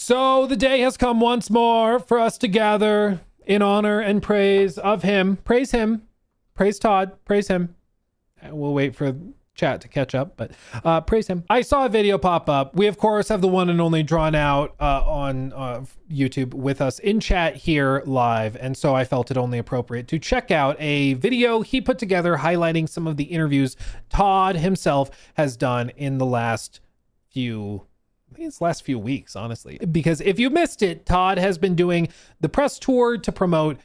So the day has come once more for us to gather in honor and praise of him. Praise him. Praise Todd. Praise him. We'll wait for chat to catch up, but praise him. I saw a video pop up. We, of course, have the one and only Drawn Out on YouTube with us in chat here live. And so I felt it only appropriate to check out a video he put together highlighting some of the interviews Todd himself has done in the last few weeks, honestly. Because if you missed it, Todd has been doing the press tour to promote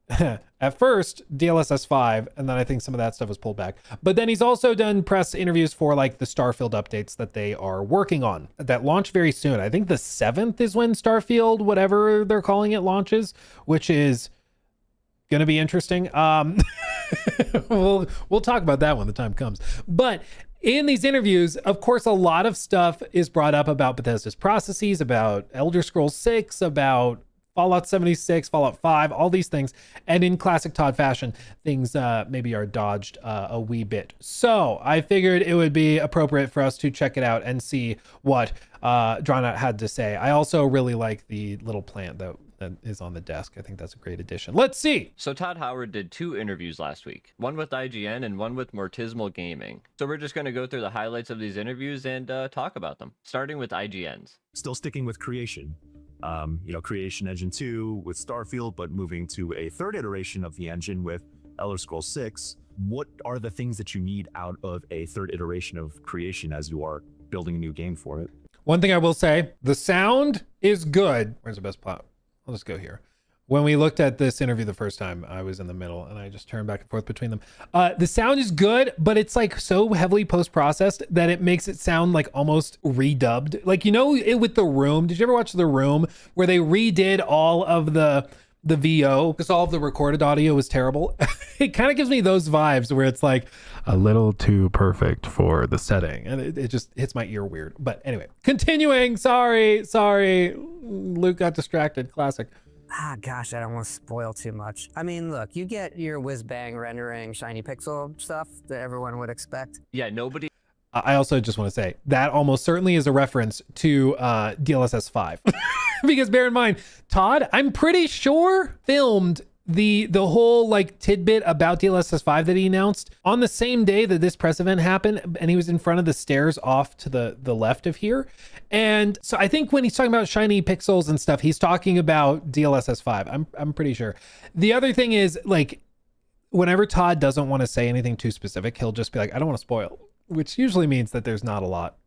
at first DLSS 5, and then I think some of that stuff was pulled back. But then he's also done press interviews for like the Starfield updates that they are working on that launch very soon. I think the 7th is when Starfield, whatever they're calling it, launches, which is going to be interesting. We'll talk about that when the time comes. But in these interviews, of course, a lot of stuff is brought up about Bethesda's processes, about Elder Scrolls 6, about Fallout 76, Fallout 5, all these things. And in classic Todd fashion, things maybe are dodged a wee bit. So I figured it would be appropriate for us to check it out and see what Drawn Out had to say. I also really like the little plant that is on the desk. I think that's a great addition. Let's see. So Todd Howard did 2 interviews last week, one with IGN and one with Mortismal Gaming. So we're just going to go through the highlights of these interviews and talk about them, starting with IGN's. Still sticking with creation. Creation Engine 2 with Starfield, but moving to a 3rd iteration of the engine with Elder Scrolls 6. What are the things that you need out of a 3rd iteration of creation as you are building a new game for it? One thing I will say, the sound is good. Where's the best plot? I'll just go here. When we looked at this interview the first time, I was in the middle and I just turned back and forth between them. The sound is good, but it's like so heavily post-processed that it makes it sound like almost redubbed. Like, with The Room, did you ever watch The Room where they redid all of the VO because all of the recorded audio was terrible? It kind of gives me those vibes where it's like a little too perfect for the setting and it just hits my ear weird. But anyway, continuing. Sorry. Luke got distracted. Classic. Gosh, I don't want to spoil too much. I mean, look, you get your whiz-bang rendering shiny pixel stuff that everyone would expect. Yeah, nobody... I also just want to say that almost certainly is a reference to DLSS 5. Because bear in mind, Todd, I'm pretty sure filmed the whole like tidbit about DLSS 5 that he announced on the same day that this press event happened, and he was in front of the stairs off to the left of here. And so I think when he's talking about shiny pixels and stuff, he's talking about DLSS 5. I'm pretty sure. The other thing is, like, whenever Todd doesn't want to say anything too specific, he'll just be like, I don't want to spoil, which usually means that there's not a lot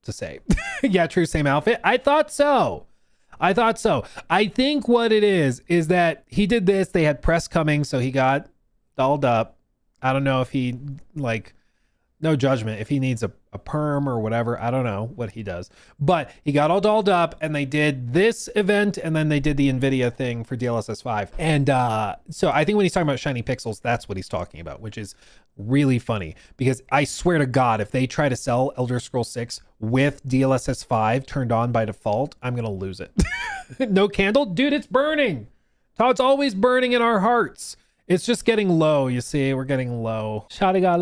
to say. Yeah, true, same outfit. I thought so. I think what it is that he did this. They had press coming, so he got dolled up. I don't know if he, like, no judgment, if he needs a perm or whatever. I don't know what he does. But he got all dolled up, and they did this event, and then they did the NVIDIA thing for DLSS 5. And so I think when he's talking about shiny pixels, that's what he's talking about, which is really funny. Because I swear to God, if they try to sell Elder Scrolls 6 with DLSS 5 turned on by default, I'm going to lose it. No candle? Dude, it's burning. Todd's always burning in our hearts. It's just getting low, you see. We're getting low. Shoddy got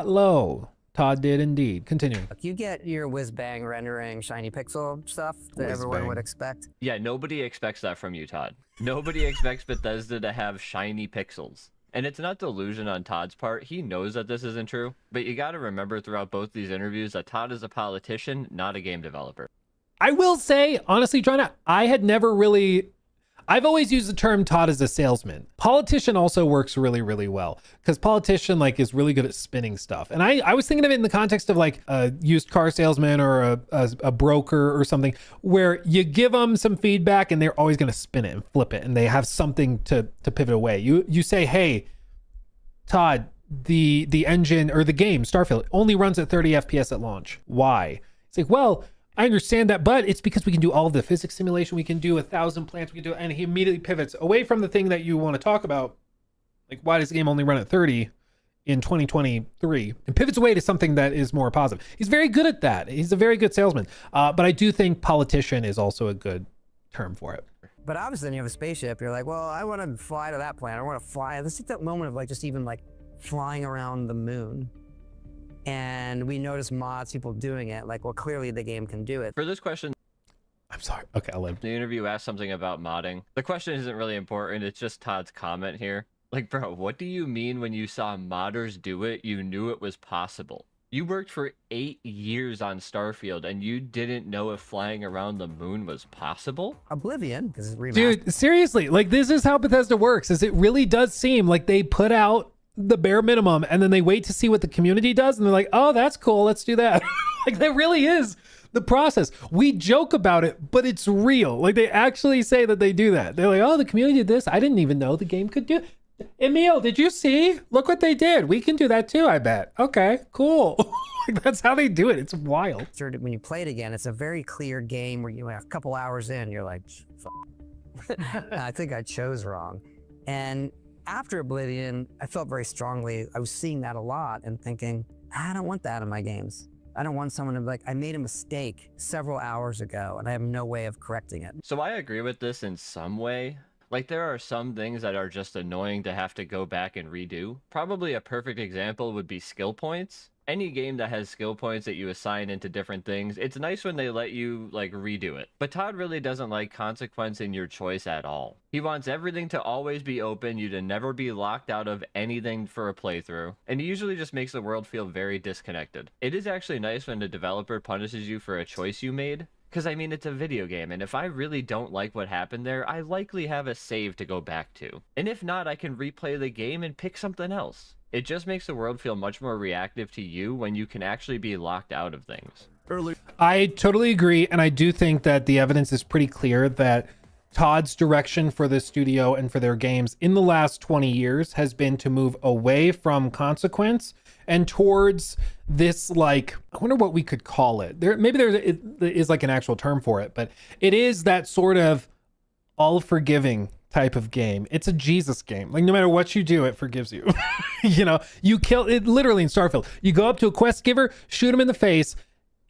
low. Todd did indeed. Continuing. Look, you get your whiz-bang rendering shiny pixel stuff that everyone would expect. Yeah, nobody expects that from you, Todd. Nobody expects Bethesda to have shiny pixels. And it's not delusion on Todd's part. He knows that this isn't true. But you got to remember throughout both these interviews that Todd is a politician, not a game developer. I will say, honestly, John, I've always used the term Todd as a salesman. Politician also works really, really well because politician is really good at spinning stuff. And I was thinking of it in the context of like a used car salesman or a broker or something where you give them some feedback and they're always going to spin it and flip it. And they have something to pivot away. You say, hey, Todd, the engine or the game Starfield only runs at 30 FPS at launch. Why? It's like, well, I understand that, but it's because we can do all of the physics simulation. We can do 1,000 plants. We can do, and he immediately pivots away from the thing that you want to talk about. Like, why does the game only run at 30 in 2023? And pivots away to something that is more positive. He's very good at that. He's a very good salesman. But I do think politician is also a good term for it. But obviously, when you have a spaceship, you're like, well, I want to fly to that planet. I want to fly. Let's take that moment of like just even like flying around the moon. And we noticed mods, people doing it. Like, well, clearly the game can do it. For this question, I'm sorry. Okay, I'll let the interview asked something about modding. The question isn't really important. It's just Todd's comment here. Like, bro, what do you mean when you saw modders do it, you knew it was possible? You worked for 8 years on Starfield and you didn't know if flying around the moon was possible? Oblivion, because it's remastered. Dude, seriously, like this is how Bethesda works. Is it really does seem like they put out the bare minimum and then they wait to see what the community does and they're like, oh, that's cool, let's do that. Like that really is the process. We joke about it, but it's real. Like they actually say that they do that. They're like, oh, the community did this. I didn't even know the game could do it. Emil, did you see? Look what they did. We can do that too, I bet. Okay, cool. Like, that's how they do it. It's wild. When you play it again, it's a very clear game where you a couple hours in, you're like, I think I chose wrong. And after Oblivion, I felt very strongly, I was seeing that a lot and thinking, I don't want that in my games. I don't want someone to be like, I made a mistake several hours ago and I have no way of correcting it. So I agree with this in some way. Like, there are some things that are just annoying to have to go back and redo. Probably a perfect example would be skill points. Any game that has skill points that you assign into different things, it's nice when they let you, like, redo it. But Todd really doesn't like consequence in your choice at all. He wants everything to always be open, you to never be locked out of anything for a playthrough, and he usually just makes the world feel very disconnected. It is actually nice when the developer punishes you for a choice you made, because, I mean, it's a video game, and if I really don't like what happened there, I likely have a save to go back to. And if not, I can replay the game and pick something else. It just makes the world feel much more reactive to you when you can actually be locked out of things. I totally agree, and I do think that the evidence is pretty clear that Todd's direction for the studio and for their games in the last 20 years has been to move away from consequence and towards this, like, I wonder what we could call it. Maybe there is like an actual term for it, but it is that sort of all forgiving type of game. It's a Jesus game. Like no matter what you do, it forgives you. You know, you kill it literally in Starfield. You go up to a quest giver, shoot him in the face.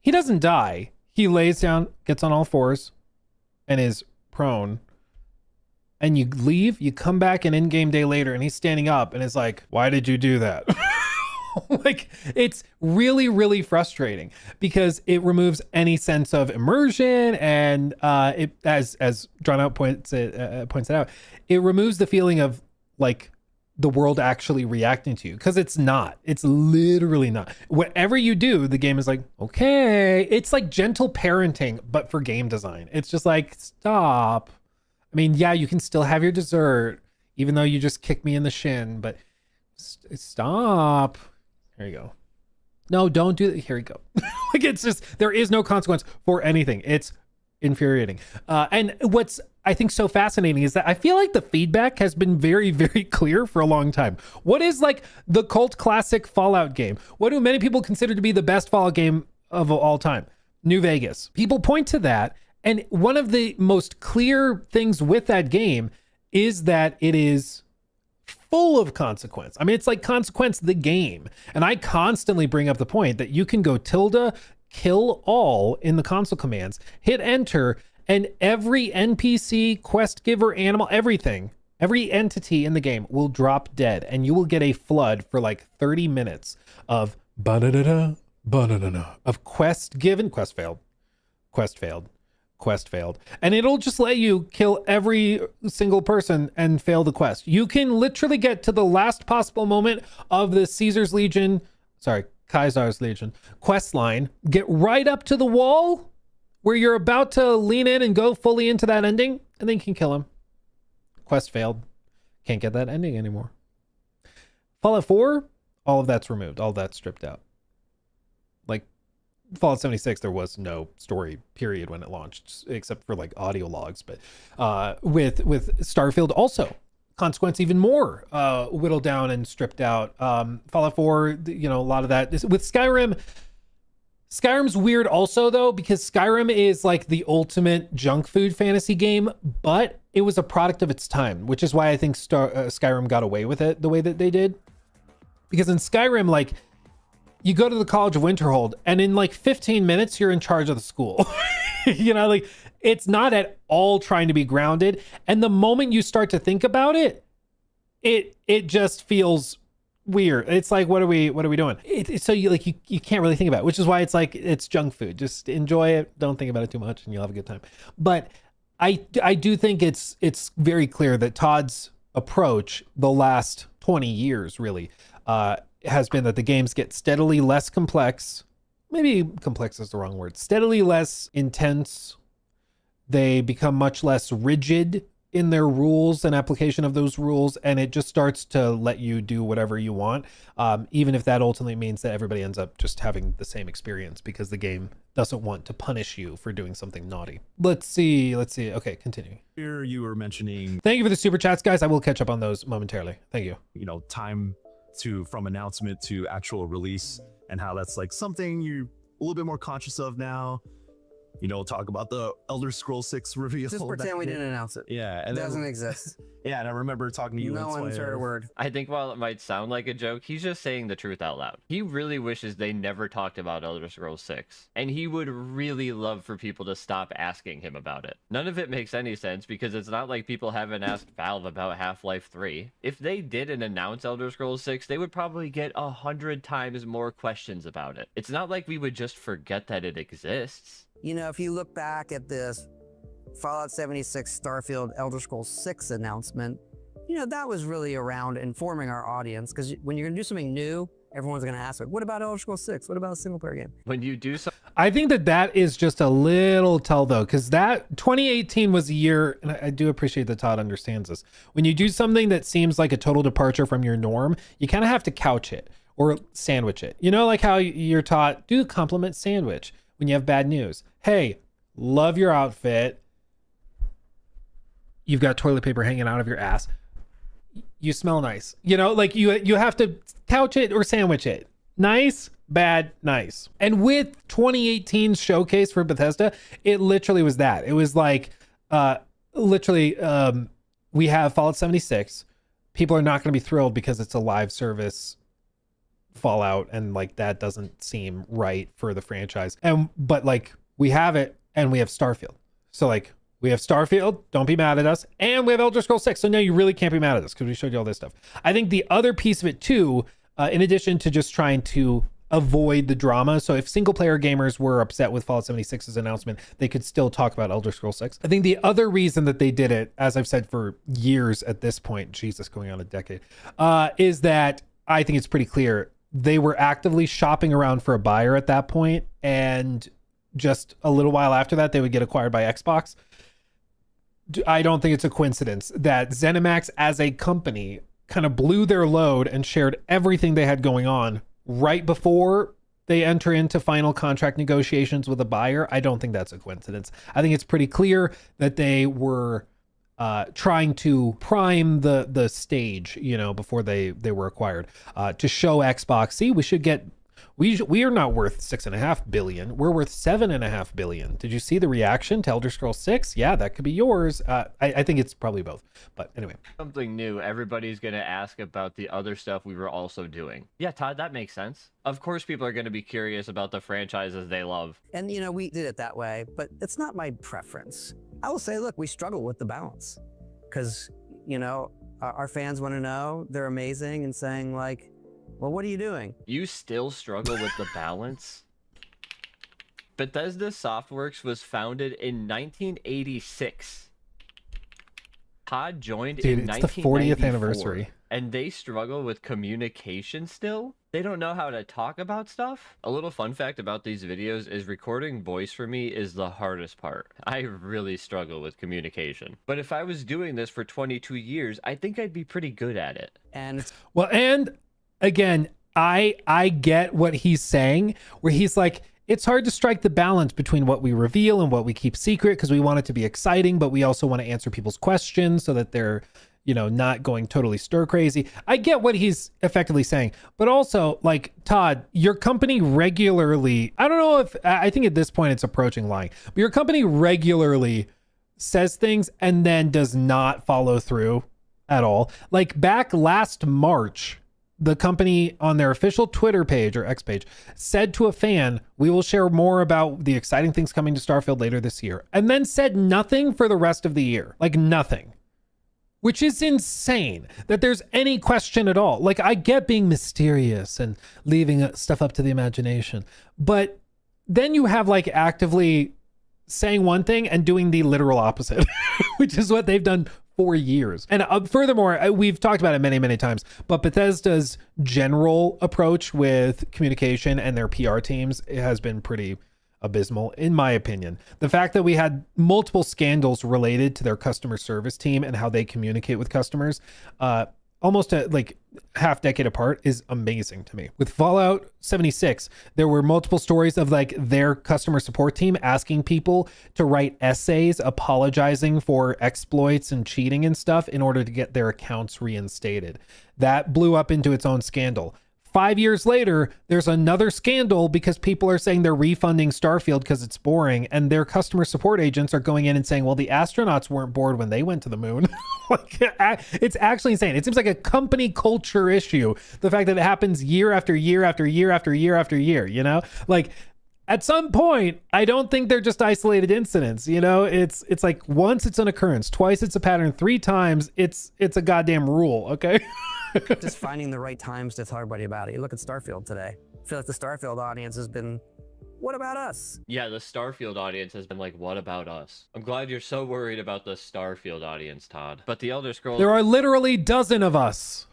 He doesn't die. He lays down, gets on all fours, and is prone. And you leave, you come back an in-game day later, and he's standing up and is like, why did you do that? Like, it's really, really frustrating because it removes any sense of immersion, and it, as Drawn Out points it out, it removes the feeling of like the world actually reacting to you, because it's not. It's literally not. Whatever you do, the game is like, okay. It's like gentle parenting, but for game design. It's just like, stop. I mean, yeah, you can still have your dessert, even though you just kicked me in the shin, but stop. Here you go. No, don't do that. Here you go. Like, it's just, there is no consequence for anything. It's infuriating. And what's, I think, so fascinating is that I feel like the feedback has been very, very clear for a long time. What is like the cult classic Fallout game? What do many people consider to be the best Fallout game of all time? New Vegas. People point to that. And one of the most clear things with that game is that it is full of consequence. I mean, it's like Consequence the game. And I constantly bring up the point that you can go tilde kill all in the console commands, hit enter, and every NPC, quest giver, animal, everything, every entity in the game will drop dead, and you will get a flood for like 30 minutes of ba-da-da-da, ba-da-da-da, of quest given, quest failed, quest failed, quest failed, and it'll just let you kill every single person and fail the quest. You can literally get to the last possible moment of the Caesar's Legion, Caesar's Legion quest line, get right up to the wall where you're about to lean in and go fully into that ending, and then you can kill him. Quest failed. Can't get that ending anymore. Fallout 4, all of that's removed, all that's stripped out. Like Fallout 76, there was no story period when it launched, except for like audio logs. But with Starfield also, consequence even more whittled down and stripped out. Fallout 4, you know, a lot of that. With Skyrim's weird also though, because Skyrim is like the ultimate junk food fantasy game, but it was a product of its time, which is why I think Skyrim got away with it the way that they did. Because in Skyrim, like, you go to the College of Winterhold, and in like 15 minutes, you're in charge of the school. You know, like, it's not at all trying to be grounded. And the moment you start to think about it, it just feels weird. It's like, what are we doing? So you can't really think about it, which is why it's like, it's junk food. Just enjoy it. Don't think about it too much and you'll have a good time. But I do think it's very clear that Todd's approach the last 20 years really has been that the games get steadily less complex. Maybe complex is the wrong word. Steadily less intense. They become much less rigid in their rules and application of those rules, and it just starts to let you do whatever you want, even if that ultimately means that everybody ends up just having the same experience because the game doesn't want to punish you for doing something naughty. Let's see. Okay, continue. Here you were mentioning, Thank you for the super chats, guys. I will catch up on those momentarily. Thank you. time from announcement to actual release, and how that's like something you're a little bit more conscious of now. Talk about the Elder Scrolls 6 reveal. Just pretend we didn't announce it. Yeah, It and doesn't exist. yeah, and I remember talking to you. No and one's heard a word. I think while it might sound like a joke, he's just saying the truth out loud. He really wishes they never talked about Elder Scrolls 6, and he would really love for people to stop asking him about it. None of it makes any sense because it's not like people haven't asked Valve about Half-Life 3. If they didn't announce Elder Scrolls 6, they would probably get 100 times more questions about it. It's not like we would just forget that it exists. If you look back at this Fallout 76, Starfield, Elder Scrolls 6 announcement, that was really around informing our audience, because when you're going to do something new, everyone's going to ask, what about Elder Scrolls 6? What about a single player game? When you do something, I think that is just a little tell though, because that 2018 was a year, and I do appreciate that Todd understands this. When you do something that seems like a total departure from your norm, you kind of have to couch it or sandwich it. Like how you're taught, do the compliment sandwich when you have bad news. Hey, love your outfit. You've got toilet paper hanging out of your ass. You smell nice. You have to couch it or sandwich it. Nice, bad, nice. And with 2018's showcase for Bethesda, it literally was that. It was like, we have Fallout 76. People are not going to be thrilled because it's a live service Fallout, and that doesn't seem right for the franchise. But we have it, and we have Starfield. So we have Starfield, don't be mad at us, and we have Elder Scrolls 6. So now you really can't be mad at us because we showed you all this stuff. I think the other piece of it too, in addition to just trying to avoid the drama. So if single player gamers were upset with Fallout 76's announcement, they could still talk about Elder Scrolls 6. I think the other reason that they did it, as I've said for years at this point, Jesus, going on a decade, is that I think it's pretty clear they were actively shopping around for a buyer at that point, and just a little while after that, they would get acquired by Xbox. I don't think it's a coincidence that ZeniMax as a company kind of blew their load and shared everything they had going on right before they enter into final contract negotiations with a buyer. I don't think that's a coincidence. I think it's pretty clear that they were trying to prime the stage, before they were acquired, to show Xbox, see, we are not worth $6.5 billion. We're worth $7.5 billion. Did you see the reaction to Elder Scrolls 6? Yeah, that could be yours. I think it's probably both. But anyway, something new, everybody's going to ask about the other stuff we were also doing. Yeah, Todd, that makes sense. Of course, people are going to be curious about the franchises they love. And, we did it that way, but it's not my preference. I will say, look, we struggle with the balance because, our fans want to know, they're amazing, and saying well, what are you doing? You still struggle with the balance? Bethesda Softworks was founded in 1986. Todd joined in 1994. It's the 40th anniversary. And they struggle with communication still? They don't know how to talk about stuff? A little fun fact about these videos is recording voice for me is the hardest part. I really struggle with communication. But if I was doing this for 22 years, I think I'd be pretty good at it. And again, I get what he's saying, where he's like, it's hard to strike the balance between what we reveal and what we keep secret because we want it to be exciting, but we also want to answer people's questions so that they're, not going totally stir crazy. I get what he's effectively saying, but also Todd, your company regularly, I think at this point it's approaching lying, but your company regularly says things and then does not follow through at all. Back last March, the company on their official Twitter page or X page said to a fan, we will share more about the exciting things coming to Starfield later this year, and then said nothing for the rest of the year. Nothing. which is insane that there's any question at all. Like, I get being mysterious and leaving stuff up to the imagination, but then you have like actively saying one thing and doing the literal opposite, which is what they've done for years. And furthermore, we've talked about it many, many times, but Bethesda's general approach with communication and their PR teams has been pretty abysmal, in my opinion. The fact that we had multiple scandals related to their customer service team and how they communicate with customers, almost like half decade apart, is amazing to me. With Fallout 76, there were multiple stories of like their customer support team asking people to write essays apologizing for exploits and cheating and stuff in order to get their accounts reinstated. That blew up into its own scandal. 5 years later, there's another scandal because people are saying they're refunding Starfield because it's boring, and their customer support agents are going in and saying, well, the astronauts weren't bored when they went to the moon. Like, it's actually insane. It seems like a company culture issue, the fact that it happens year after year after year after year after year, you know? Like, at some point, I don't think they're just isolated incidents, you know? It's like once it's an occurrence, twice it's a pattern, 3 times it's a goddamn rule, okay? Just finding the right times to tell everybody about it. You look at Starfield today. I feel like the Starfield audience has been, what about us? Yeah, the Starfield audience has been like, what about us? I'm glad you're so worried about the Starfield audience, Todd. But the Elder Scrolls There are literally dozen of us.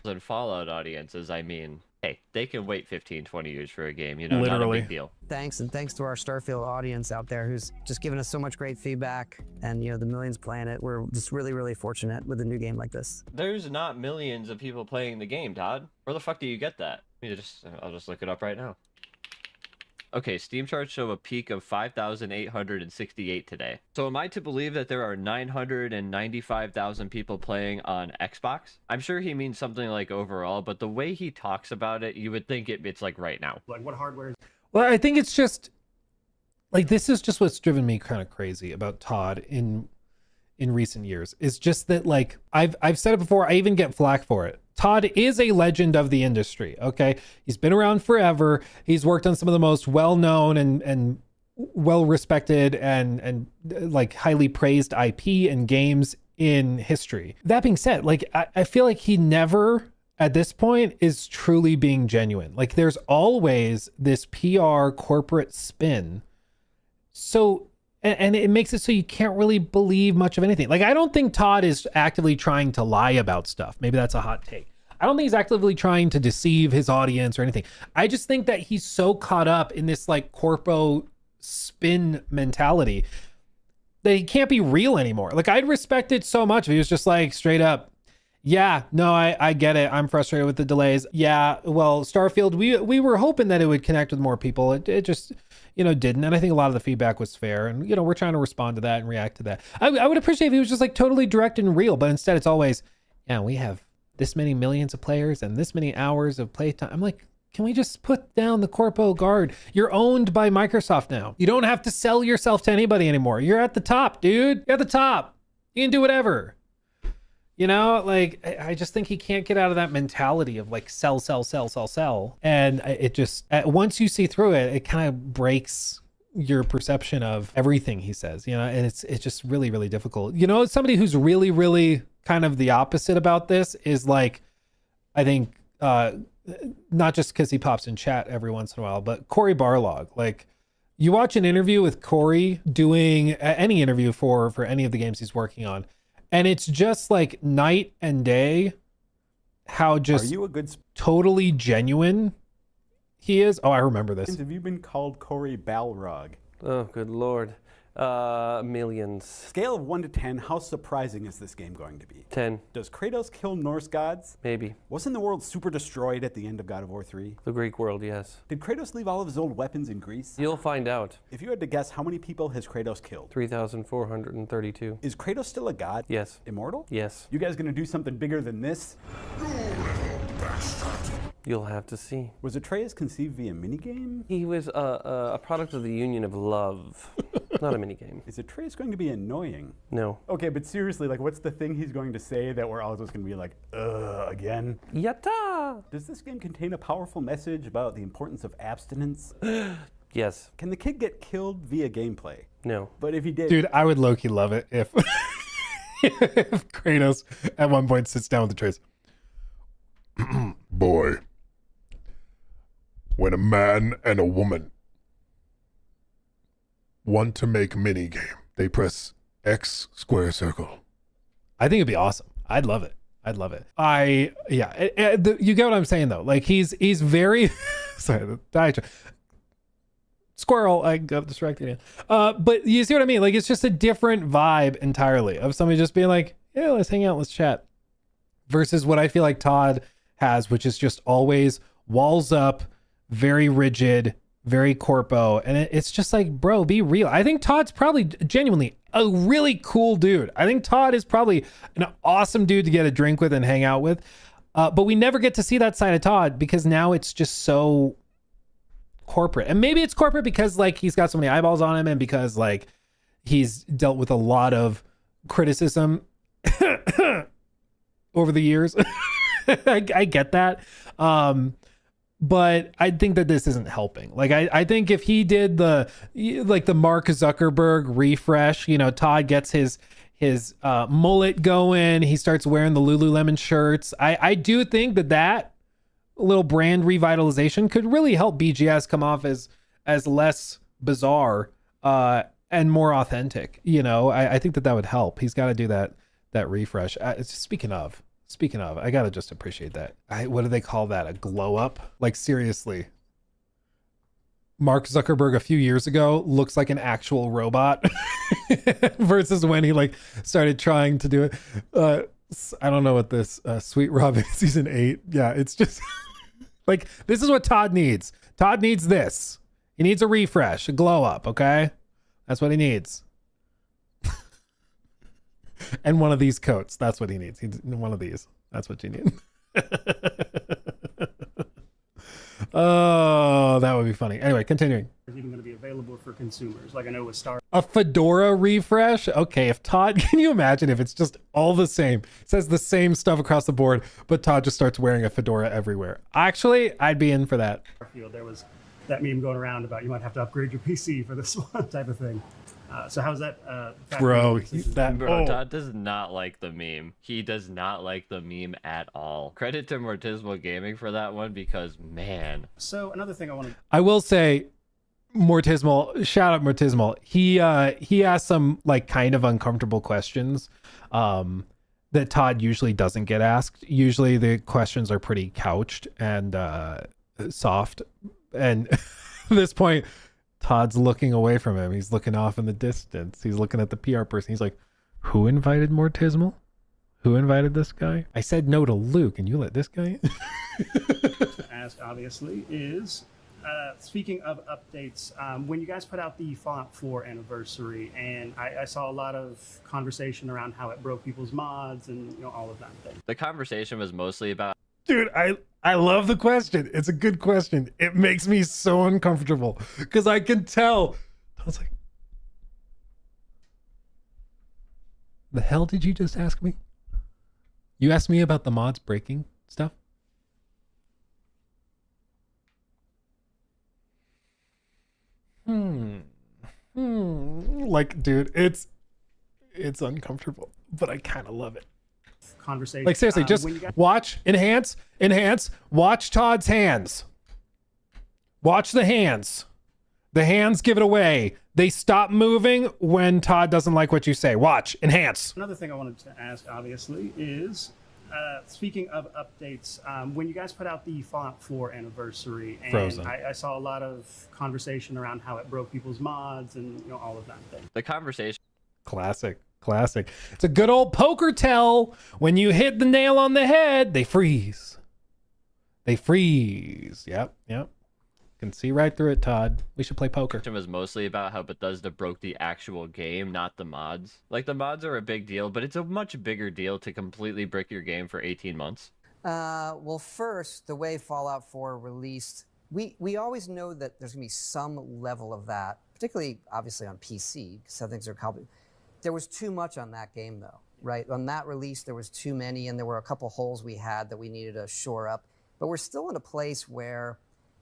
and Fallout audiences, I mean, hey, they can wait 15, 20 years for a game, you know, Literally. not a big deal. Thanks, and thanks to our Starfield audience out there who's just given us so much great feedback, and you know, the millions playing it. We're just really, really fortunate with a new game like this. There's not millions of people playing the game, Todd. Where the fuck do you get that? I'll just look it up right now. Okay, Steam charts show a peak of 5,868 today. So am I to believe that there are 995,000 people playing on Xbox? I'm sure he means something like overall, but the way he talks about it, you would think it's like right now. Like what hardware? Well, I think it's just like, this is just what's driven me kind of crazy about Todd in recent years. Is just that, like, I've said it before, I even get flack for it. Todd is a legend of the industry, okay? He's been around forever. He's worked on some of the most well-known and well-respected and like highly praised IP and games in history. That being said, like, I feel like he never at this point is truly being genuine. Like, there's always this PR corporate spin. So, and it makes it so you can't really believe much of anything. Like, I don't think Todd is actively trying to lie about stuff. Maybe that's a hot take. I don't think he's actively trying to deceive his audience or anything. I just think that he's so caught up in this like corpo spin mentality that he can't be real anymore. Like, I'd respect it so much if he was just like straight up, yeah, no, I get it. I'm frustrated with the delays. Yeah, well, Starfield, we were hoping that it would connect with more people. It just, you know, didn't. And I think a lot of the feedback was fair. And, you know, we're trying to respond to that and react to that. I would appreciate if he was just like totally direct and real, but instead it's always, yeah, we have this many millions of players and this many hours of playtime. I'm like, can we just put down the corpo guard? You're owned by Microsoft now. You don't have to sell yourself to anybody anymore. You're at the top, dude. You're at the top. You can do whatever. You know, like, I just think he can't get out of that mentality of like sell. And it just, once you see through it, it kind of breaks your perception of everything he says, you know, and it's just really, really difficult. You know, somebody who's really, really kind of the opposite about this is like, I think, not just because he pops in chat every once in a while, but Cory Barlog. Like, you watch an interview with Cory doing any interview for any of the games he's working on, and it's just like night and day how just Are you a good totally genuine he is. Oh, I remember this. Have you been called Cory Balrog? Oh, good Lord. Millions. Scale of 1 to 10, how surprising is this game going to be? 10. Does Kratos kill Norse gods? Maybe. Wasn't the world super destroyed at the end of God of War 3? The Greek world, yes. Did Kratos leave all of his old weapons in Greece? You'll find out. If you had to guess, how many people has Kratos killed? 3,432. Is Kratos still a god? Yes. Immortal? Yes. You guys gonna do something bigger than this? You'll have to see. Was Atreus conceived via minigame? He was a product of the union of love, not a minigame. Is Atreus going to be annoying? No. Okay, but seriously, like, what's the thing he's going to say that we're all just gonna be like, again? Yatta! Does this game contain a powerful message about the importance of abstinence? Yes. Can the kid get killed via gameplay? No. But if he did, Dude, I would low-key love it if Kratos at one point sits down with the trays. Boy, when a man and a woman want to make minigame, they press X square circle. I think it'd be awesome. I'd love it. You get what I'm saying though. Like he's very sorry, the diatribe. Squirrel, I got distracted again. But you see what I mean? Like it's just a different vibe entirely of somebody just being like, yeah, let's hang out, let's chat. Versus what I feel like Todd has, which is just always walls up, very rigid, very corpo. And it's just like, bro, be real. I think Todd's probably genuinely a really cool dude. I think Todd is probably an awesome dude to get a drink with and hang out with. But we never get to see that side of Todd because now it's just so corporate. And maybe it's corporate because like he's got so many eyeballs on him and because like he's dealt with a lot of criticism over the years. I get that. But I think that this isn't helping. Like I think if he did the Mark Zuckerberg refresh, you know, Todd gets his mullet going, he starts wearing the Lululemon shirts. I do think that little brand revitalization could really help BGS come off as less bizarre and more authentic. You know, I think that would help. He's got to do that refresh. Speaking of, I gotta just appreciate that. What do they call that? A glow up? Like seriously, Mark Zuckerberg a few years ago looks like an actual robot versus when he like started trying to do it. I don't know what this Sweet Robin season 8. Yeah, it's just like this is what Todd needs. Todd needs this. He needs a refresh, a glow up. Okay, that's what he needs. And one of these coats. That's what he needs. He's one of these. That's what you need. Oh, that would be funny. Anyway, continuing. It's even going to be available for consumers. Like I know with Star. A fedora refresh? Okay, if Todd, can you imagine if it's just all the same? It says the same stuff across the board, but Todd just starts wearing a fedora everywhere. Actually, I'd be in for that. There was that meme going around about you might have to upgrade your PC for this one type of thing. So how's that? Bro, Todd does not like the meme. He does not like the meme at all. Credit to Mortismo Gaming for that one because, man. So another thing I will say, Mortismo, shout out Mortismo. He asked some like kind of uncomfortable questions that Todd usually doesn't get asked. Usually the questions are pretty couched and soft. And at this point, Todd's looking away from him. He's looking off in the distance. He's looking at the PR person. He's like, who invited Mortismal? Who invited this guy? I said no to Luke, and you let this guy in? to ask, obviously, is speaking of updates, when you guys put out the Fallout 4 anniversary, and I saw a lot of conversation around how it broke people's mods and all of that thing. The conversation was mostly about... Dude, I love the question. It's a good question. It makes me so uncomfortable because I can tell. I was like, the hell did you just ask me? You asked me about the mods breaking stuff? Like, dude, it's uncomfortable, but I kind of love it. Conversation. Like seriously, just watch, enhance, watch Todd's hands. Watch the hands. The hands give it away. They stop moving when Todd doesn't like what you say. Watch, enhance. Another thing I wanted to ask, obviously, is speaking of updates, when you guys put out the Fallout 4 anniversary, and I saw a lot of conversation around how it broke people's mods and all of that thing. The conversation. Classic. It's a good old poker tell. When you hit the nail on the head, they freeze. Yep. Can see right through it, Todd. We should play poker. It was mostly about how Bethesda broke the actual game, not the mods. Like, the mods are a big deal, but it's a much bigger deal to completely brick your game for 18 months. Well, first, the way Fallout 4 released, we always know that there's going to be some level of that, particularly, obviously, on PC, because some things are complicated. There was too much on that game, though, right? On that release, there was too many, and there were a couple holes we had that we needed to shore up. But we're still in a place where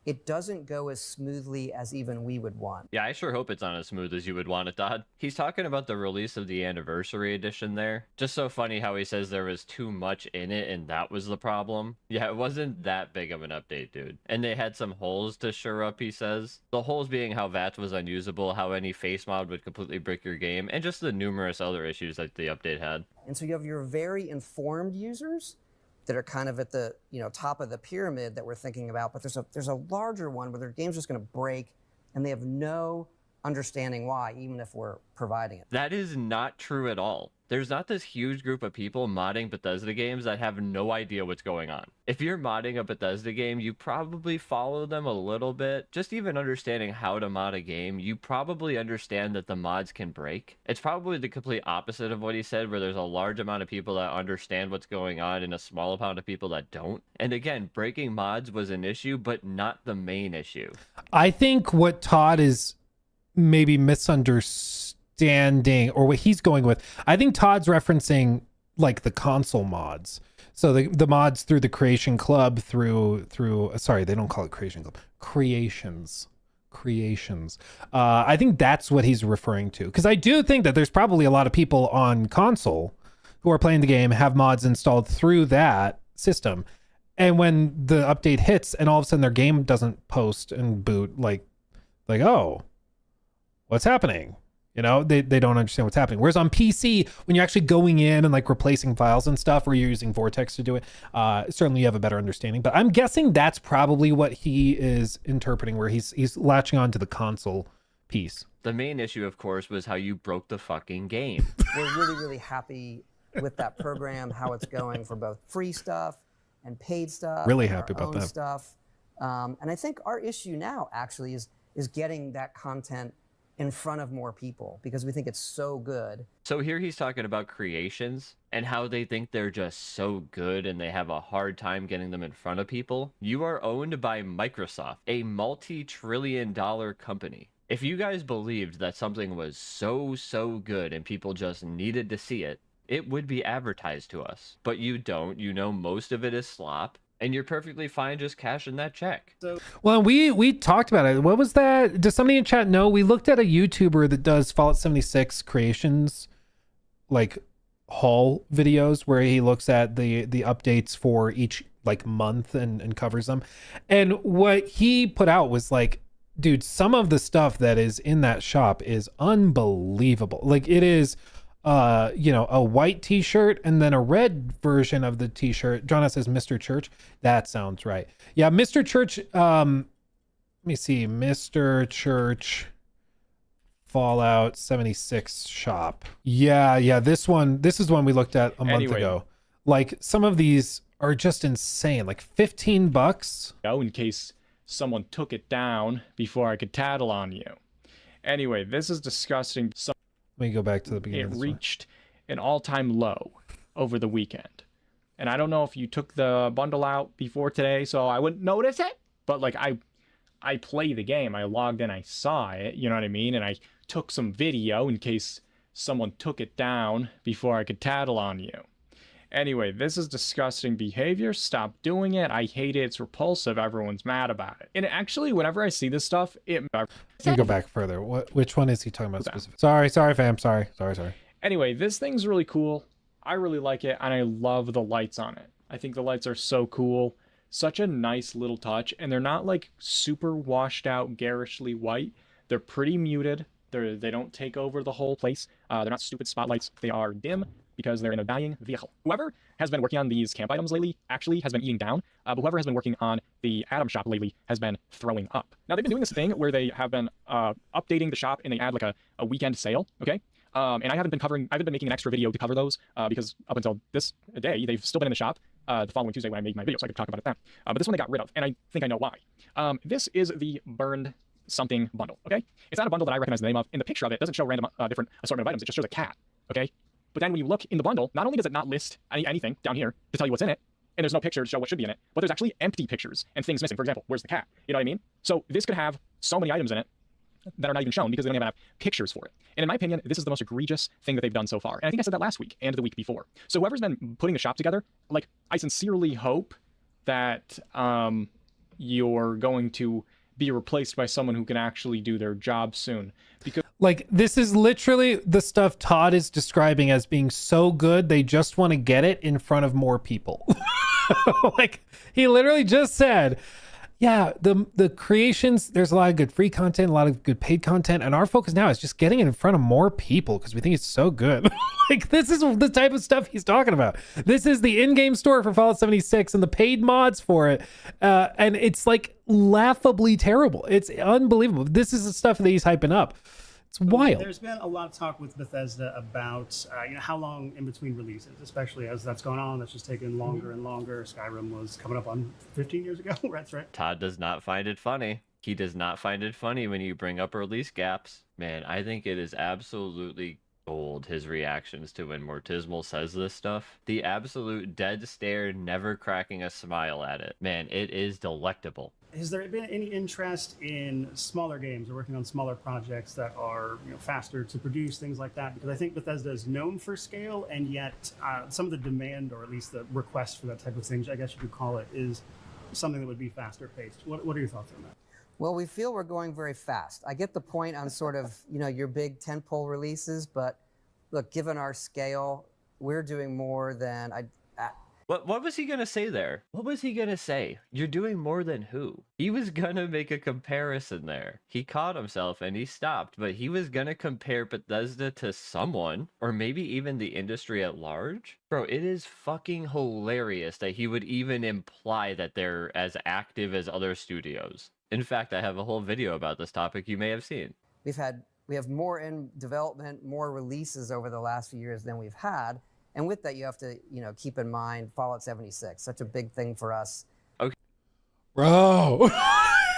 it doesn't go as smoothly as even we would want. Yeah, I sure hope it's not as smooth as you would want it, Todd. He's talking about the release of the anniversary edition there. Just so funny how he says there was too much in it and that was the problem. Yeah, it wasn't that big of an update, dude. And they had some holes to shore up, he says. The holes being how VATS was unusable, how any face mod would completely brick your game, and just the numerous other issues that the update had. And so you have your very informed users that are kind of at the top of the pyramid that we're thinking about, but there's a larger one where their game's just going to break and they have no understanding why, even if we're providing it. That is not true at all. There's not this huge group of people modding Bethesda games that have no idea what's going on. If you're modding a Bethesda game, you probably follow them a little bit. Just even understanding how to mod a game, you probably understand that the mods can break. It's probably the complete opposite of what he said, where there's a large amount of people that understand what's going on and a small amount of people that don't. And again, breaking mods was an issue, but not the main issue. I think what Todd is maybe misunderstanding, or what he's going with, I think Todd's referencing like the console mods. So the mods through the Creation Club, through sorry, they don't call it Creation Club, creations. I think that's what he's referring to, because I do think that there's probably a lot of people on console who are playing the game, have mods installed through that system, and when the update hits and all of a sudden their game doesn't post and boot, like oh, what's happening? You know, they don't understand what's happening. Whereas on PC, when you're actually going in and like replacing files and stuff, or you're using Vortex to do it, certainly you have a better understanding. But I'm guessing that's probably what he is interpreting, where he's latching on to the console piece. The main issue, of course, was how you broke the fucking game. We're really, really happy with that program, how it's going for both free stuff and paid stuff. Really happy about that stuff. And I think our issue now actually is getting that content in front of more people, because we think it's so good. So here he's talking about creations and how they think they're just so good and they have a hard time getting them in front of people. You are owned by Microsoft, a multi-trillion-dollar company. If you guys believed that something was so good and people just needed to see it, it would be advertised to us. But you don't. You know most of it is slop. And you're perfectly fine just cashing that check. Well, we talked about it. What was that? Does somebody in chat know? We looked at a YouTuber that does Fallout 76 creations, like haul videos, where he looks at the updates for each like month and covers them. And what he put out was like, dude, some of the stuff that is in that shop is unbelievable. Like it is a white t-shirt and then a red version of the t-shirt. John says Mr. Church. That sounds right. Yeah, Mr. Church. Let me see. Mr. Church Fallout 76 shop. Yeah. This is one we looked at a month ago. Like some of these are just insane. Like $15. In case someone took it down before I could tattle on you. Anyway, this is disgusting. Let me go back to the beginning. It reached an all-time low over the weekend. And I don't know if you took the bundle out before today, so I wouldn't notice it. But like I play the game. I logged in, I saw it, you know what I mean? And I took some video in case someone took it down before I could tattle on you. Anyway, this is disgusting behavior. Stop doing it. I hate it. It's repulsive. Everyone's mad about it. And actually, whenever I see this stuff, Let me go back further. Which one is he talking about specifically? Sorry, fam. Sorry. Anyway, this thing's really cool. I really like it, and I love the lights on it. I think the lights are so cool. Such a nice little touch, and they're not like super washed out, garishly white. They're pretty muted. They don't take over the whole place. They're not stupid spotlights. They are dim, because they're in a dying vehicle. Whoever has been working on these camp items lately actually has been eating down, but whoever has been working on the Atom shop lately has been throwing up. Now, they've been doing this thing where they have been updating the shop and they add like a weekend sale, okay? And I haven't been making an extra video to cover those because up until this day, they've still been in the shop the following Tuesday when I made my video, so I could talk about it then. But this one they got rid of, and I think I know why. This is the burned something bundle, okay? It's not a bundle that I recognize the name of. In the picture of it, it doesn't show random different assortment of items. It just shows a cat, okay? But then when you look in the bundle, not only does it not list anything down here to tell you what's in it, and there's no picture to show what should be in it, but there's actually empty pictures and things missing. For example, where's the cat? You know what I mean? So this could have so many items in it that are not even shown because they don't even have pictures for it. And in my opinion, this is the most egregious thing that they've done so far. And I think I said that last week and the week before. So whoever's been putting the shop together, like, I sincerely hope that you're going to be replaced by someone who can actually do their job soon. Because Like, this is literally the stuff Todd is describing as being so good, they just want to get it in front of more people. Like, he literally just said, yeah, the creations, there's a lot of good free content, a lot of good paid content, and our focus now is just getting it in front of more people because we think it's so good. Like, this is the type of stuff he's talking about. This is the in-game store for Fallout 76 and the paid mods for it, and it's like laughably terrible. It's unbelievable. This is the stuff that he's hyping up. It's wild. There's been a lot of talk with Bethesda about how long in between releases, especially as that's going on. That's just taking longer and longer. Skyrim was coming up on 15 years ago. That's right. Todd does not find it funny. He does not find it funny when you bring up release gaps. Man, I think it is absolutely gold, his reactions to when Mortismal says this stuff. The absolute dead stare, never cracking a smile at it. Man, it is delectable. Has there been any interest in smaller games or working on smaller projects that are faster to produce, things like that? Because I think Bethesda is known for scale, and yet some of the demand, or at least the request for that type of thing, I guess you could call it, is something that would be faster paced. What are your thoughts on that? Well, we feel we're going very fast. I get the point on sort of, your big tentpole releases, but look, given our scale, we're doing more than What was he going to say there? What was he going to say? You're doing more than who? He was going to make a comparison there. He caught himself and he stopped, but he was going to compare Bethesda to someone, or maybe even the industry at large. Bro, it is fucking hilarious that he would even imply that they're as active as other studios. In fact, I have a whole video about this topic you may have seen. we have more in development, more releases over the last few years than we've had. And with that, you have to, keep in mind Fallout 76, such a big thing for us. Okay. Bro,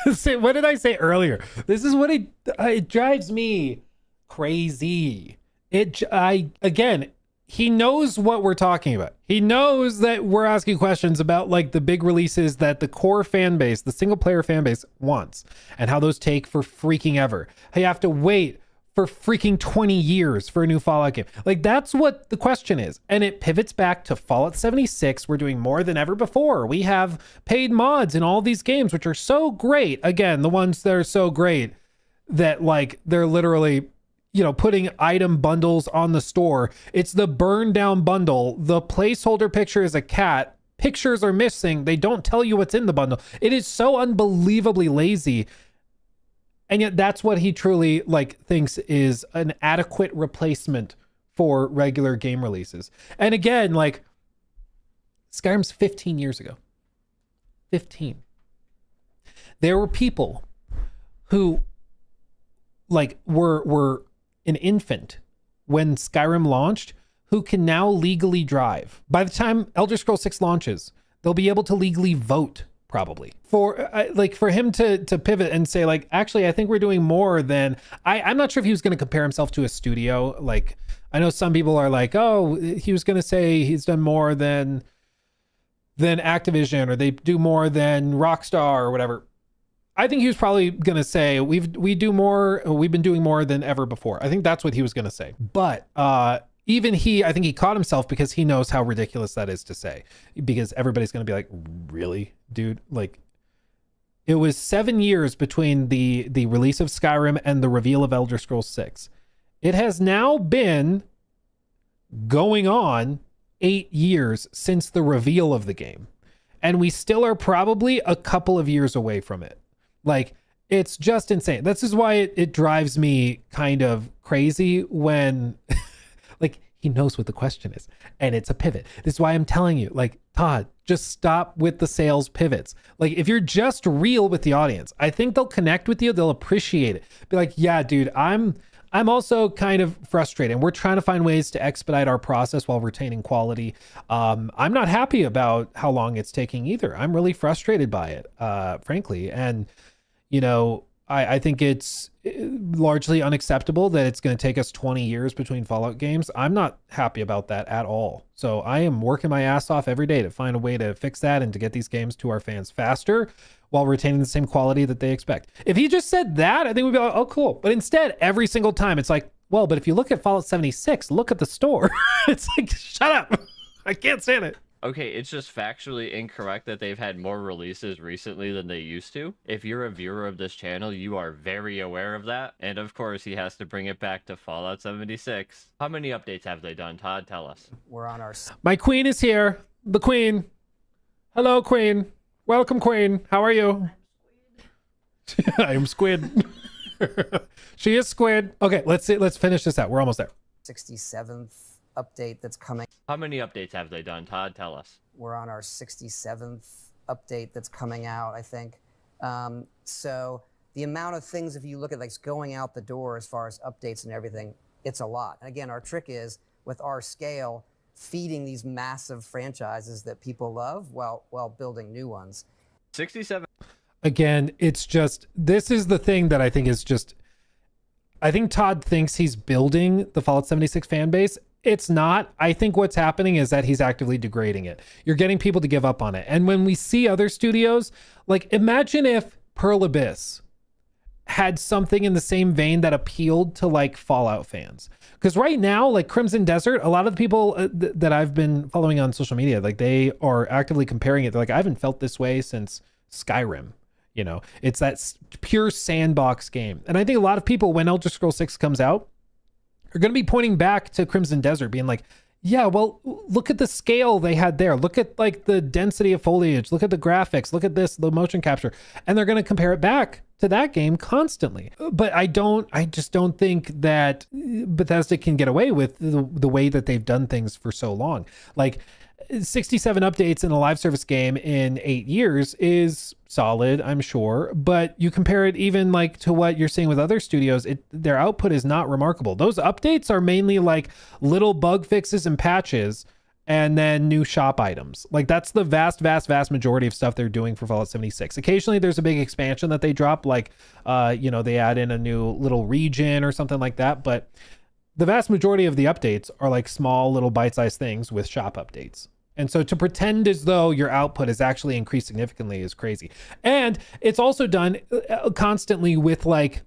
what did I say earlier? This is what it drives me crazy. Again, he knows what we're talking about. He knows that we're asking questions about like the big releases that the core fan base, the single player fan base wants, and how those take for freaking ever. You have to wait for freaking 20 years for a new Fallout game. Like, that's what the question is. And it pivots back to Fallout 76. We're doing more than ever before. We have paid mods in all these games, which are so great. Again, the ones that are so great that like they're literally, putting item bundles on the store. It's the burn down bundle. The placeholder picture is a cat. Pictures are missing. They don't tell you what's in the bundle. It is so unbelievably lazy. And yet that's what he truly thinks is an adequate replacement for regular game releases. And again, Skyrim's 15 years ago. 15. There were people who were an infant when Skyrim launched who can now legally drive. By the time Elder Scrolls 6 launches, they'll be able to legally vote. Probably for him to pivot and say actually, I think we're doing more than I'm not sure if he was going to compare himself to a studio. I know some people are oh, he was going to say he's done more than Activision, or they do more than Rockstar or whatever. I think he was probably going to say we've been doing more than ever before. I think that's what he was going to say. But even I think he caught himself because he knows how ridiculous that is to say, because everybody's going to be like, really, dude? It was 7 years between the release of Skyrim and the reveal of Elder Scrolls 6. It has now been going on 8 years since the reveal of the game. And we still are probably a couple of years away from it. It's just insane. This is why it drives me kind of crazy when he knows what the question is, and it's a pivot. This is why I'm telling you, Todd, just stop with the sales pivots. If you're just real with the audience, I think they'll connect with you. They'll appreciate it. Be like, yeah, dude, I'm also kind of frustrated. We're trying to find ways to expedite our process while retaining quality. I'm not happy about how long it's taking either. I'm really frustrated by it, frankly. And, I think it's largely unacceptable that it's going to take us 20 years between Fallout games. I'm not happy about that at all. So I am working my ass off every day to find a way to fix that and to get these games to our fans faster while retaining the same quality that they expect. If he just said that, I think we'd be like, oh, cool. But instead, every single time it's but if you look at Fallout 76, look at the store. It's shut up. I can't stand it. Okay, it's just factually incorrect that they've had more releases recently than they used to. If you're a viewer of this channel, you are very aware of that. And of course, he has to bring it back to Fallout 76. How many updates have they done, Todd? Tell us. We're on our My queen is here. The queen. Hello, queen. Welcome, queen. How are you? I am Squid. She is Squid. Okay, let's see. Let's finish this out. We're almost there. 67th update that's coming. How many updates have they done, Todd? Tell us. We're on our 67th update that's coming out, I think. So the amount of things, if you look at like going out the door as far as updates and everything, it's a lot. And again, our trick is with our scale, feeding these massive franchises that people love while building new ones. 67. Again, it's just, this is the thing that I think is just, I think Todd thinks he's building the Fallout 76 fan base. It's not. I think what's happening is that he's actively degrading it. You're getting people to give up on it. And when we see other studios, like imagine if Pearl Abyss had something in the same vein that appealed to like Fallout fans. Because right now, like Crimson Desert, a lot of the people that I've been following on social media, like they are actively comparing it. They're like, I haven't felt this way since Skyrim. You know, it's that pure sandbox game. And I think a lot of people, when Elder Scrolls 6 comes out, are going to be pointing back to Crimson Desert being like, yeah, well, look at the scale they had there. Look at like the density of foliage. Look at the graphics. Look at this, the motion capture. And they're going to compare it back to that game constantly. But I just don't think that Bethesda can get away with the way that they've done things for so long. Like 67 updates in a live service game in 8 years is solid, I'm sure, but you compare it even like to what you're seeing with other studios, their output is not remarkable. Those updates are mainly like little bug fixes and patches and then new shop items. Like that's the vast majority of stuff they're doing for Fallout 76. Occasionally there's a big expansion that they drop, like they add in a new little region or something like that, but the vast majority of the updates are like small little bite-sized things with shop updates. And so to pretend as though your output has actually increased significantly is crazy. And it's also done constantly with like,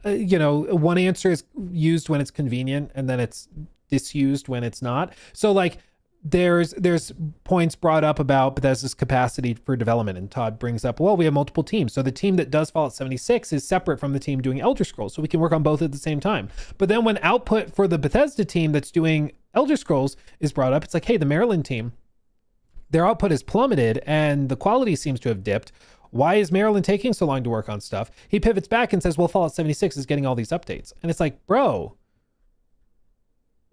one answer is used when it's convenient and then it's disused when it's not. So like there's points brought up about Bethesda's capacity for development, and Todd brings up, well, we have multiple teams. So the team that does Fallout 76 is separate from the team doing Elder Scrolls, so we can work on both at the same time. But then when output for the Bethesda team that's doing Elder Scrolls is brought up, it's like, hey, the Maryland team, their output has plummeted and the quality seems to have dipped. Why is Maryland taking so long to work on stuff? He pivots back and says, well, Fallout 76 is getting all these updates. And it's like, bro,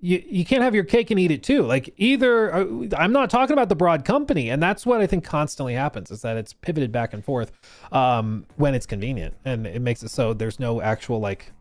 you can't have your cake and eat it too. Like either, I'm not talking about the broad company. And that's what I think constantly happens, is that it's pivoted back and forth when it's convenient. And it makes it so there's no actual like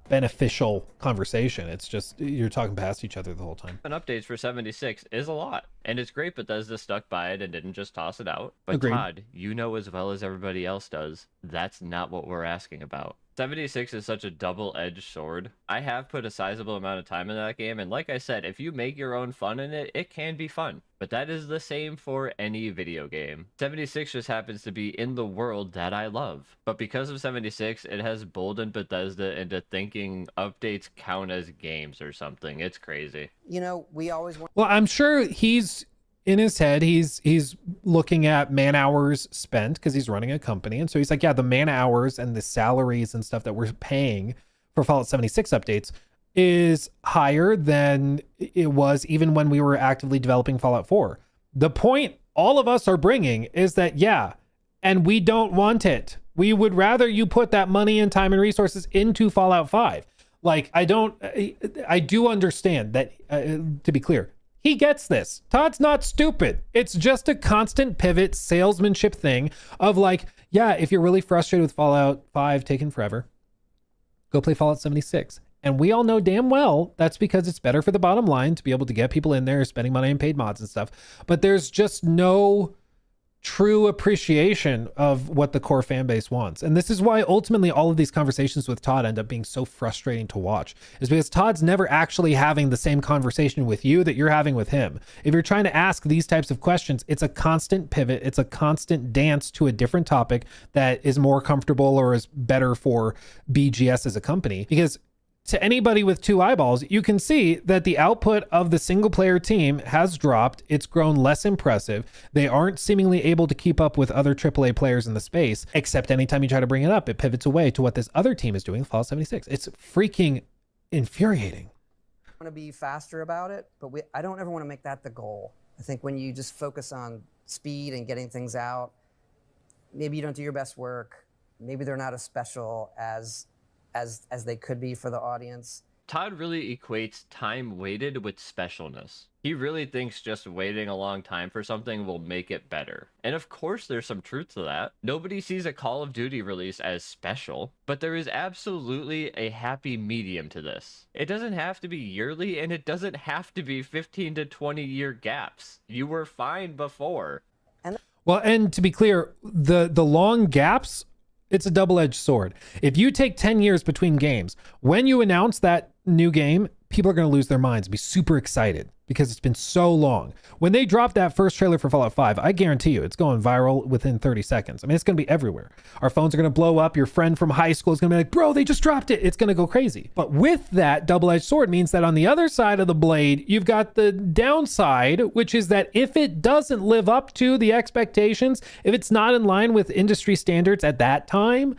beneficial conversation. It's just you're talking past each other the whole time. And updates for 76 is a lot, and it's great Bethesda stuck by it and didn't just toss it out. But Agreed. Todd, you know as well as everybody else does, that's not what we're asking about. 76 is such a double-edged sword. I have put a sizable amount of time in that game, and like I said, if you make your own fun in it, it can be fun. But that is the same for any video game. 76 just happens to be in the world that I love. But because of 76, it has boldened Bethesda into thinking updates count as games or something. It's crazy. You know, we always want. Well, I'm sure he's in his head, he's looking at man hours spent because he's running a company. And so he's like, yeah, the man hours and the salaries and stuff that we're paying for Fallout 76 updates is higher than it was even when we were actively developing Fallout 4. The point all of us are bringing is that, yeah, and we don't want it. We would rather you put that money and time and resources into Fallout 5. Like, I do understand that, to be clear, he gets this. Todd's not stupid. It's just a constant pivot salesmanship thing of like, yeah, if you're really frustrated with Fallout 5 taking forever, go play Fallout 76. And we all know damn well that's because it's better for the bottom line to be able to get people in there spending money on paid mods and stuff. But there's just no true appreciation of what the core fan base wants. And this is why ultimately all of these conversations with Todd end up being so frustrating to watch, is because Todd's never actually having the same conversation with you that you're having with him. If you're trying to ask these types of questions, it's a constant pivot. It's a constant dance to a different topic that is more comfortable or is better for BGS as a company. Because to anybody with 2 eyeballs, you can see that the output of the single player team has dropped. It's grown less impressive. They aren't seemingly able to keep up with other AAA players in the space, except anytime you try to bring it up, it pivots away to what this other team is doing, Fallout 76. It's freaking infuriating. I want to be faster about it, but I don't ever want to make that the goal. I think when you just focus on speed and getting things out, maybe you don't do your best work. Maybe they're not as special as they could be for the audience. Todd really equates time waited with specialness. He really thinks just waiting a long time for something will make it better. And of course there's some truth to that. Nobody sees a Call of Duty release as special, but there is absolutely a happy medium to this. It doesn't have to be yearly, and it doesn't have to be 15 to 20 year gaps. You were fine before. Well, and to be clear, the long gaps, it's a double-edged sword. If you take 10 years between games, when you announce that new game, people are going to lose their minds and be super excited because it's been so long. When they drop that first trailer for Fallout 5, I guarantee you it's going viral within 30 seconds. I mean, it's going to be everywhere. Our phones are going to blow up. Your friend from high school is going to be like, bro, they just dropped it. It's going to go crazy. But with that double-edged sword means that on the other side of the blade, you've got the downside, which is that if it doesn't live up to the expectations, if it's not in line with industry standards at that time,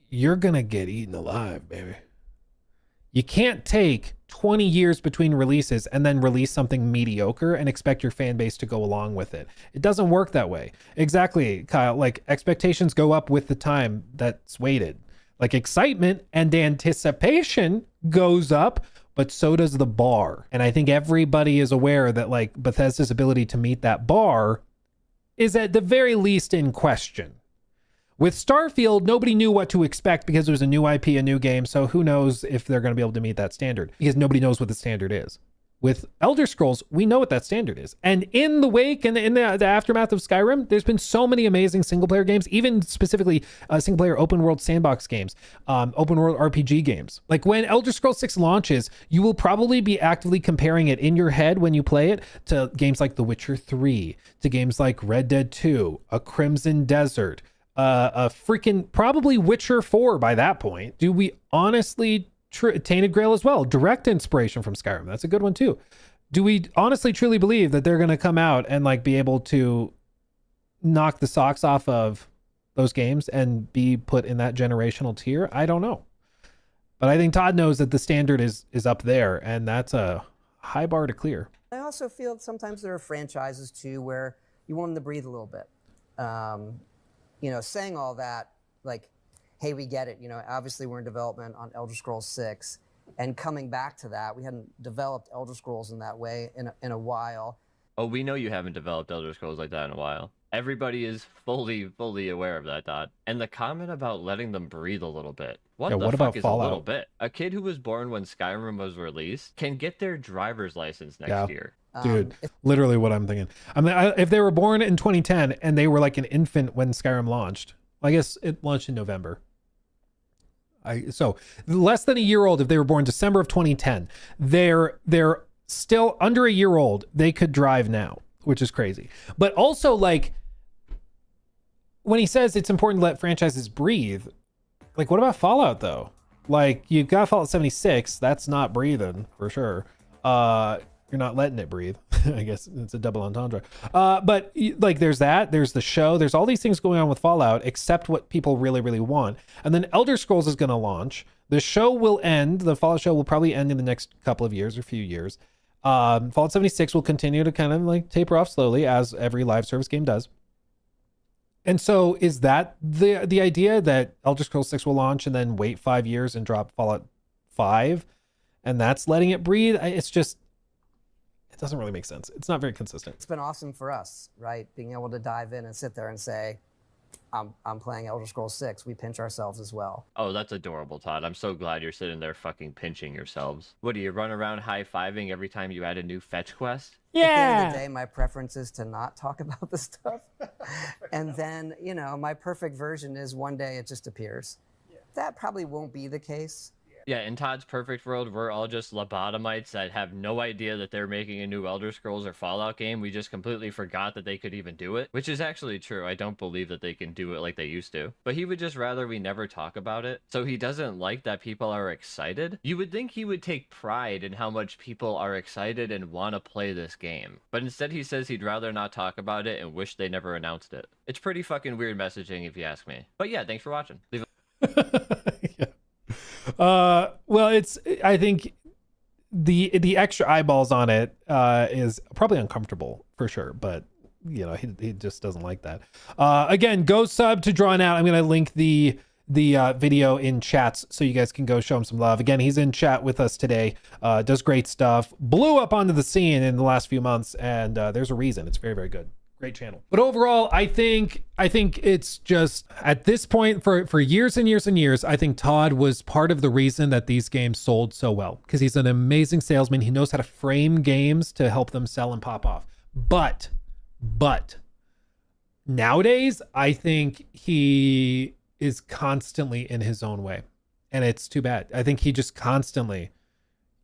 you're going to get eaten alive, baby. You can't take 20 years between releases and then release something mediocre and expect your fan base to go along with it. It doesn't work that way. Exactly, Kyle. Like, expectations go up with the time that's waited. Like, excitement and anticipation goes up, but so does the bar. And I think everybody is aware that, like, Bethesda's ability to meet that bar is at the very least in question. With Starfield, nobody knew what to expect because it was a new IP, a new game, so who knows if they're going to be able to meet that standard, because nobody knows what the standard is. With Elder Scrolls, we know what that standard is. And in the wake and in the aftermath of Skyrim, there's been so many amazing single-player games, even specifically single-player open-world sandbox games, open-world RPG games. Like, when Elder Scrolls 6 launches, you will probably be actively comparing it in your head when you play it to games like The Witcher 3, to games like Red Dead 2, A Crimson Desert, a freaking probably Witcher 4 by that point. Do we honestly Tainted Grail as well, direct inspiration from Skyrim? That's a good one too. Do we honestly truly believe that they're going to come out and like be able to knock the socks off of those games and be put in that generational tier? I don't know, but I think Todd knows that the standard is up there, and that's a high bar to clear. I also feel sometimes there are franchises too where you want them to breathe a little bit. You know, saying all that, like, hey, we get it. You know, obviously we're in development on Elder Scrolls 6, and coming back to that, we hadn't developed Elder Scrolls in that way in a while. Oh, we know you haven't developed Elder Scrolls like that in a while. Everybody is fully aware of that, Todd. And the comment about letting them breathe a little bit. What the fuck about is Fallout? A little bit? A kid who was born when Skyrim was released can get their driver's license next year. Dude, literally what I'm thinking. I mean, if they were born in 2010 and they were like an infant when Skyrim launched, I guess it launched in November. So less than a year old, if they were born December of 2010, they're still under a year old. They could drive now, which is crazy. But also, like, when he says it's important to let franchises breathe, like, what about Fallout though? Like, you've got Fallout 76. That's not breathing for sure. You're not letting it breathe. I guess it's a double entendre. But like, there's that, there's the show, there's all these things going on with Fallout, except what people really, really want. And then Elder Scrolls is going to launch. The show will end. The Fallout show will probably end in the next couple of years or few years. Fallout 76 will continue to kind of like taper off slowly, as every live service game does. And so is that the idea, that Elder Scrolls 6 will launch and then wait 5 years and drop Fallout 5? And that's letting it breathe? It's just, it doesn't really make sense. It's not very consistent. It's been awesome for us, right? Being able to dive in and sit there and say, I'm playing Elder Scrolls 6. We pinch ourselves as well. Oh, that's adorable, Todd. I'm so glad you're sitting there fucking pinching yourselves. What, do you run around high-fiving every time you add a new fetch quest? At the end of the day, my preference is to not talk about the stuff. And then, you know, my perfect version is one day it just appears. That probably won't be the case. Yeah, in Todd's perfect world, we're all just lobotomites that have no idea that they're making a new Elder Scrolls or Fallout game. We just completely forgot that they could even do it, which is actually true. I don't believe that they can do it like they used to. But he would just rather we never talk about it. So he doesn't like that people are excited. You would think he would take pride in how much people are excited and want to play this game. But instead he says he'd rather not talk about it and wish they never announced it. It's pretty fucking weird messaging if you ask me. But yeah, thanks for watching. Leave Yeah. Well, I think the extra eyeballs on it is probably uncomfortable for sure, but you know, he just doesn't like that. Again, go sub to Drawn Out. I'm going to link the video in chats so you guys can go show him some love. Again, he's in chat with us today, does great stuff, blew up onto the scene in the last few months, and there's a reason. It's very, very good. Great channel. But overall, I think it's just at this point for years and years and years, I think Todd was part of the reason that these games sold so well, because he's an amazing salesman. He knows how to frame games to help them sell and pop off. But nowadays, I think he is constantly in his own way, and it's too bad. I think he just constantly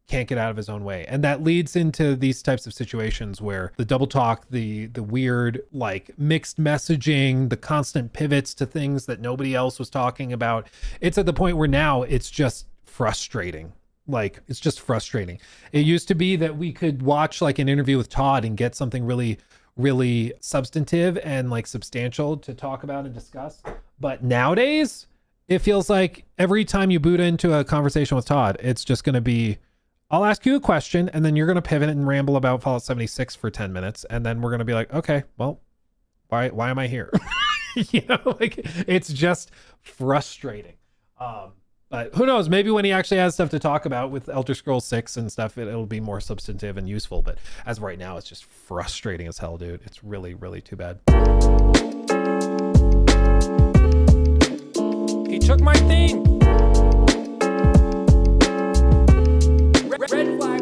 can't get out of his own way, and that leads into these types of situations where the double talk, the weird like mixed messaging, the constant pivots to things that nobody else was talking about. It's at the point where now it's just frustrating. Like, it's just frustrating. It used to be that we could watch like an interview with Todd and get something really, really substantive and like substantial to talk about and discuss. But nowadays it feels like every time you boot into a conversation with Todd, it's just going to be, I'll ask you a question and then you're going to pivot and ramble about Fallout 76 for 10 minutes. And then we're going to be like, okay, well, why am I here? You know, like, it's just frustrating. But who knows, maybe when he actually has stuff to talk about with Elder Scrolls 6 and stuff, it'll be more substantive and useful. But as of right now, it's just frustrating as hell, dude. It's really, really too bad. He took my thing. Red flag.